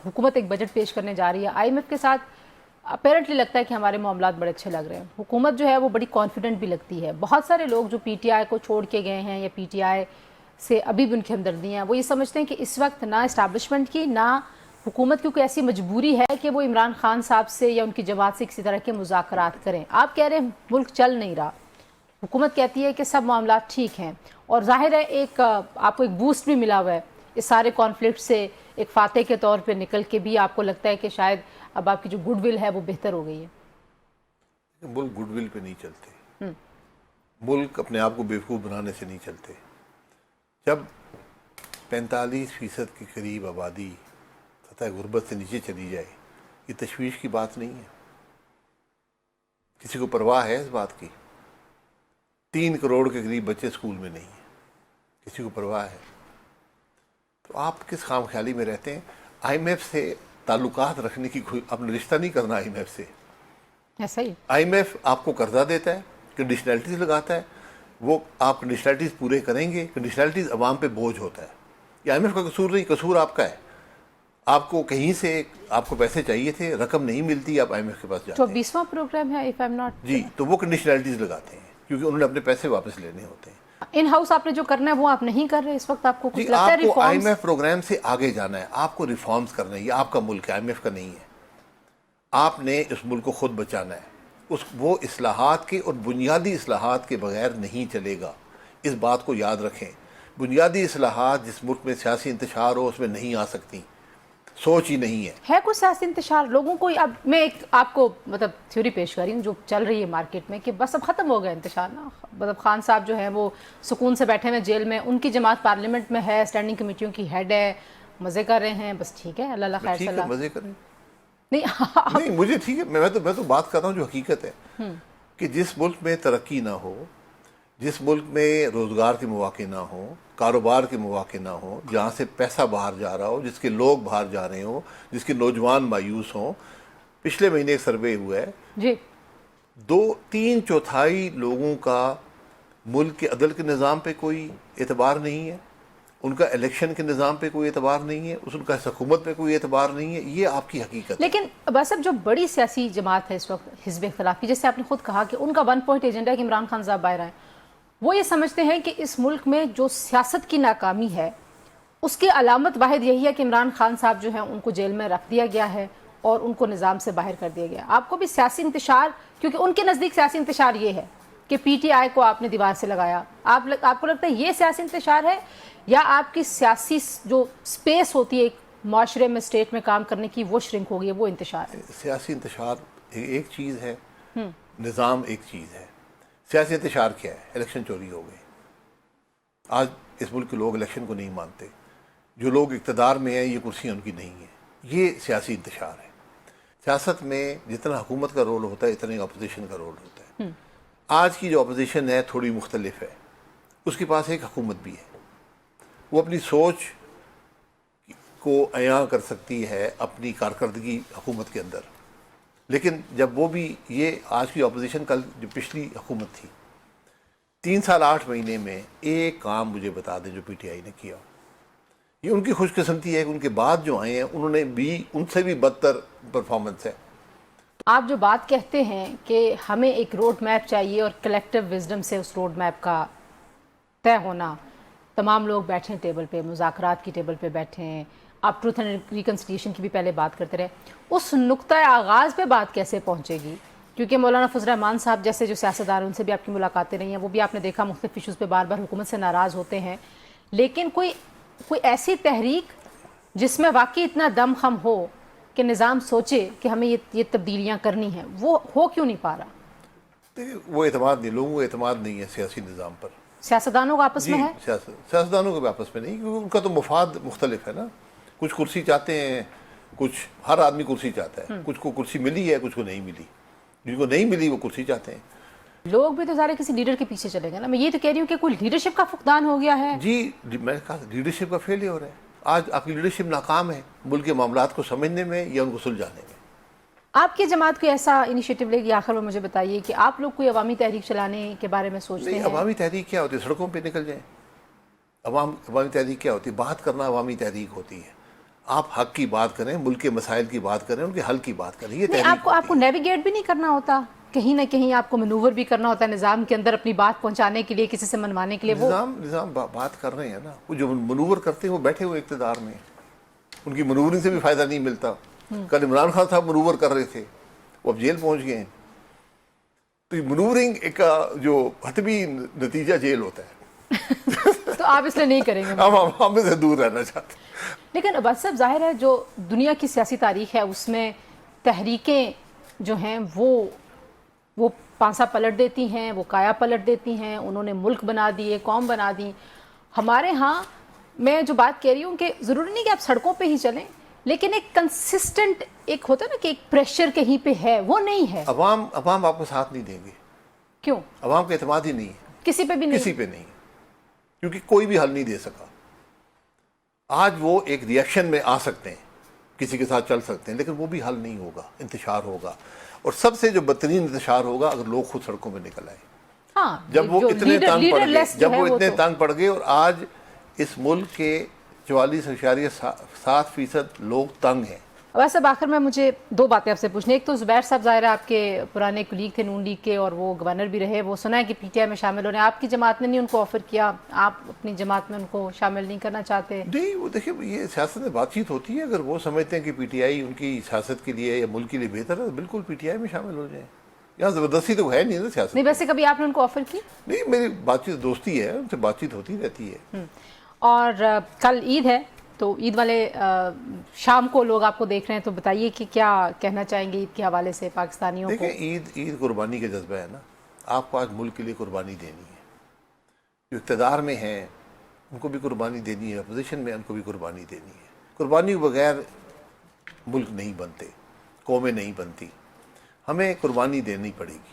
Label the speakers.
Speaker 1: हुकूमत एक बजट पेश करने जा रही है, IMF के साथ अपेरेंटली लगता है कि हमारे मामलात बड़े अच्छे लग रहे हैं, हुकूमत जो है वो बड़ी कॉन्फिडेंट भी लगती है। बहुत सारे लोग जो PTI को छोड़ के गए हैं या PTI से अभी भी उनकी हमदर्दियाँ हैं, वो ये समझते हैं कि इस वक्त ना इस्टेब्लिशमेंट की ना हुकूमत की कोई ऐसी मजबूरी है कि वो इमरान खान साहब से या उनकी जमात से किसी तरह के मुज़ाकरात करें। आप कह रहे हैं मुल्क चल नहीं रहा, हुकूमत कहती है कि सब मामलात ठीक हैं, और जाहिर है एक आपको एक बूस्ट भी मिला हुआ है इस सारे कॉन्फ्लिक्ट से, एक फातह के तौर पे निकल के भी आपको लगता है कि शायद अब आपकी जो गुडविल है वो बेहतर हो गई है।
Speaker 2: मुल्क गुडविल पे नहीं चलते, मुल्क अपने आप को बेवकूफ़ बनाने से नहीं चलते। जब 45% के करीब आबादी सतह गुर्बत से नीचे चली जाए, ये तशवीश की बात नहीं है। किसी को परवाह है इस बात की? 3 करोड़ के करीब बच्चे स्कूल में नहीं हैं, किसी को परवाह है? तो आप किस खामख्याली में रहते हैं? IMF से ताल्लुकात रखने की कोई आपने रिश्ता नहीं करना IMF से।
Speaker 1: ऐसा ही
Speaker 2: IMF आपको कर्जा देता है, कंडीशनैलिटीज़ लगाता है, वो आप कंडीशनैलिटीज़ पूरे करेंगे, कंडीशनैलिटीज़ अवाम पे बोझ होता है। ये IMF का कसूर नहीं, कसूर आपका है। आपको कहीं से आपको पैसे चाहिए थे, रकम नहीं मिलती, आप IMF के पास जाते हैं।
Speaker 1: 24वां प्रोग्राम है इफ आई एम नॉट
Speaker 2: जी, तो वो कंडीशनैलिटीज़ लगाते हैं क्योंकि उन्होंने अपने पैसे वापस लेने होते हैं।
Speaker 1: इन हाउस आपने जो करना है वो आप नहीं कर रहे इस वक्त, आपको कुछ
Speaker 2: जी,
Speaker 1: लगता है
Speaker 2: आपको
Speaker 1: रिफॉर्म्स?
Speaker 2: IMF प्रोग्राम से आगे जाना है, आपको रिफॉर्म्स करना है। ये आपका मुल्क है, IMF का नहीं है। आपने इस मुल्क को खुद बचाना है। वो इस्लाहात के और बुनियादी इस्लाहात के बगैर नहीं चलेगा, इस बात को याद रखें। बुनियादी इस्लाहात जिस मुल्क में सियासी इंतशार हो उसमें नहीं आ सकती, सोच ही नहीं है
Speaker 1: कुछ सियासी इंतशार लोगों को। अब मैं एक आपको मतलब थ्योरी पेश कर रही हूँ जो चल रही है मार्केट में कि बस अब ख़त्म हो गया इंतशार ना। मतलब खान साहब जो है वो सुकून से बैठे हुए जेल में, उनकी जमात पार्लियामेंट में है, स्टैंडिंग कमेटियों की हेड है, मज़े कर रहे हैं, बस ठीक है, अल्लाह खैर
Speaker 2: ठीक है,
Speaker 1: सलाह।
Speaker 2: मजे करें।
Speaker 1: नहीं
Speaker 2: नहीं, मुझे ठीक है, मैं तो बात कर रहा हूँ जो हकीकत है कि जिस मुल्क में तरक्की ना हो, जिस मुल्क में रोज़गार के मौके ना हो, कारोबार के मौके ना हो, जहाँ से पैसा बाहर जा रहा हो, जिसके लोग बाहर जा रहे हो, जिसके नौजवान मायूस हों। पिछले महीने एक सर्वे हुआ है
Speaker 1: जी,
Speaker 2: 2/3 लोगों का मुल्क के अदल के निज़ाम पे कोई एतबार नहीं है, उनका इलेक्शन के निज़ाम पे कोई एतबार नहीं है, उनका हुकूमत पे कोई एतबार नहीं है। ये आपकी हकीकत है।
Speaker 1: लेकिन बस अब जो बड़ी सियासी जमात है इस वक्त हिज़्ब इख्तिलाफ की, जैसे आपने खुद कहा कि उनका 1 पॉइंट एजेंडा है कि इमरान खान साहब बाहर आए, वो ये समझते हैं कि इस मुल्क में जो सियासत की नाकामी है उसकी अलामत वाहिद यही है कि इमरान खान साहब जो है उनको जेल में रख दिया गया है और उनको निज़ाम से बाहर कर दिया गया। आपको भी सियासी इंतशार, क्योंकि उनके नज़दीक सियासी इंतशार ये है कि PTI को आपने दीवार से लगाया, आपको लगता है ये सियासी इंतशार है, या आपकी सियासी जो स्पेस होती है एक माशरे में, स्टेट में काम करने की, वो श्रिंक हो गई है, वो इंतशार है?
Speaker 2: सियासी इंतशार एक चीज़ है, निज़ाम एक चीज़ है। सियासी इंतशार क्या है? इलेक्शन चोरी हो गए। आज इस मुल्क के लोग इलेक्शन को नहीं मानते, जो लोग इक़्तिदार में हैं ये कुर्सियाँ उनकी नहीं हैं, ये सियासी इंतशार है। सियासत में जितना हुकूमत का रोल होता है इतना ही अपोजिशन का रोल होता है। आज की जो अपोजिशन है थोड़ी मुख्तलिफ है, उसके पास एक हुकूमत भी है, वो अपनी सोच को अया कर सकती है अपनी कारकर्दगी हुकूमत के अंदर। लेकिन जब वो भी, ये आज की अपोजिशन कल जो पिछली हुकूमत थी, 3 साल 8 महीने में एक काम मुझे बता दें जो PTI ने किया। ये उनकी खुशकिस्मती है कि उनके बाद जो आए हैं उन्होंने भी उनसे भी बदतर परफॉर्मेंस है।
Speaker 1: आप जो बात कहते हैं कि हमें एक रोड मैप चाहिए और कलेक्टिव विजडम से उस रोड मैप का तय होना, तमाम लोग बैठे टेबल पे, मुज़ाकरात की टेबल पे बैठे हैं, आप ट्रूथ एंड रिकन्सिलिएशन की भी पहले बात करते रहे, उस नुक्ता आगाज़ पे बात कैसे पहुंचेगी? क्योंकि मौलाना फजल रहमान साहब जैसे जो सियासतदार हैं उनसे भी आपकी मुलाकातें रही हैं, वो भी आपने देखा मुख्तलिफ इशूज़ पे बार बार हुकूमत से नाराज़ होते हैं, लेकिन कोई ऐसी तहरीक जिसमें वाकई इतना दम खम हो कि निज़ाम सोचे कि हमें ये तब्दीलियाँ करनी हैं, वो हो क्यों नहीं पा रहा?
Speaker 2: देखिए, वो एतमाद नहीं, लोगों को एतमाद नहीं है सियासी निज़ाम पर।
Speaker 1: सियासतदानों का आपस में है?
Speaker 2: सियासतदानों के आपस में नहीं, क्योंकि उनका तो मफाद मुख्तलिफ है ना। कुछ कुर्सी चाहते हैं, कुछ, हर आदमी कुर्सी चाहता है, कुछ को कुर्सी मिली है, कुछ को नहीं मिली, जिनको नहीं मिली वो कुर्सी चाहते हैं।
Speaker 1: लोग भी तो सारे किसी लीडर के पीछे चले गए ना। मैं ये तो कह रही हूँ कि कोई लीडरशिप का फुकदान हो गया है।
Speaker 2: जी, मैंने कहा लीडरशिप का फेलियर है। आज आपकी लीडरशिप नाकाम है मुल्क के मामलात को समझने में या उनको सुलझाने में।
Speaker 1: आपकी जमात कोई ऐसा इनिशिएटिव लेगी? आखिर में मुझे बताइए कि आप लोग कोई अवामी तहरीक चलाने के बारे में सोचते हैं?
Speaker 2: अवामी तहरीक क्या होती है? सड़कों पे निकल जाएं। अवामी तहरीक क्या होती है? बात करना अवामी तहरीक होती है। آپ حق کی بات کریں، ملک کے مسائل کی بات کریں، ان کے حل کی بات کریں. یہ
Speaker 1: نہیں،
Speaker 2: تحریک
Speaker 1: آپ کو نیویگیٹ بھی نہیں کرنا ہوتا، کہیں نہ کہیں آپ کو مینوور بھی کرنا ہوتا ہے نظام کے اندر اپنی بات پہنچانے کے لیے، کسی سے منوانے کے لیے. وہ
Speaker 2: نظام بات کر رہے ہیں نا، وہ جو منور کرتے ہیں وہ بیٹھے ہوئے اقتدار میں، ان کی منورنگ سے بھی فائدہ نہیں ملتا. کل عمران خان صاحب منور کر رہے تھے، وہ اب جیل پہنچ گئے ہیں. تو منورنگ ایک جو حتمی نتیجہ جیل ہوتا ہے.
Speaker 1: تو آپ اس لیے نہیں کریں گے.
Speaker 2: ہم سے دور رہنا چاہتے ہیں.
Speaker 1: لیکن عباس صاحب، ظاہر ہے جو دنیا کی سیاسی تاریخ ہے اس میں تحریکیں جو ہیں وہ پانسا پلٹ دیتی ہیں، وہ کایا پلٹ دیتی ہیں. انہوں نے ملک بنا دیے، قوم بنا دی. ہمارے ہاں میں جو بات کہہ رہی ہوں کہ ضروری نہیں کہ آپ سڑکوں پہ ہی چلیں، لیکن ایک کنسسٹنٹ ایک ہوتا ہے نا کہ ایک پریشر کہیں پہ ہے، وہ نہیں ہے.
Speaker 2: عوام آپ کو ساتھ نہیں دیں گے.
Speaker 1: کیوں؟
Speaker 2: عوام کا اعتماد ہی نہیں ہے
Speaker 1: کسی پہ بھی نہیں.
Speaker 2: کسی پہ نہیں، کیونکہ کوئی بھی حل نہیں دے سکا. آج وہ ایک ری ایکشن میں آ سکتے ہیں، کسی کے ساتھ چل سکتے ہیں، لیکن وہ بھی حل نہیں ہوگا. انتشار ہوگا، اور سب سے جو بدترین انتشار ہوگا اگر لوگ خود سڑکوں میں نکل آئے.
Speaker 1: ہاں،
Speaker 2: جب وہ اتنے تنگ پڑ گئے اور آج اس ملک کے 44.7% لوگ تنگ ہیں.
Speaker 1: ویسے آخر میں مجھے دو باتیں آپ سے پوچھنی. ایک تو زبیر صاحب ظاہر ہے آپ کے پرانے کولیگ تھے نون لیگ کے، اور وہ گورنر بھی رہے. وہ سنا ہے کہ پی ٹی آئی میں شامل ہونے، آپ کی جماعت نے نہیں ان کو آفر کیا، آپ اپنی جماعت میں ان کو شامل نہیں کرنا چاہتے؟
Speaker 2: نہیں، وہ دیکھیں یہ سیاست میں بات چیت ہوتی ہے. اگر وہ سمجھتے ہیں کہ پی ٹی آئی ان کی سیاست کے لیے یا ملک کے لیے بہتر ہے تو بالکل پی ٹی آئی میں شامل ہو جائیں. یہاں زبردستی تو ہے نہیں نا سیاست.
Speaker 1: نہیں، ویسے کبھی آپ نے ان کو آفر کی؟
Speaker 2: نہیں، میری بات چیت دوستی ہے، ان سے بات چیت ہوتی رہتی ہے.
Speaker 1: اور کل عید ہے، تو عید والے شام کو لوگ آپ کو دیکھ رہے ہیں، تو بتائیے کہ کیا کہنا چاہیں گے عید کے حوالے سے پاکستانیوں کو؟
Speaker 2: دیکھیں، عید قربانی کا جذبہ ہے نا. آپ کو آج ملک کے لیے قربانی دینی ہے. جو اقتدار میں ہیں ان کو بھی قربانی دینی ہے، اپوزیشن میں ان کو بھی قربانی دینی ہے. قربانی کے بغیر ملک نہیں بنتے، قومیں نہیں بنتی. ہمیں قربانی دینی پڑے گی.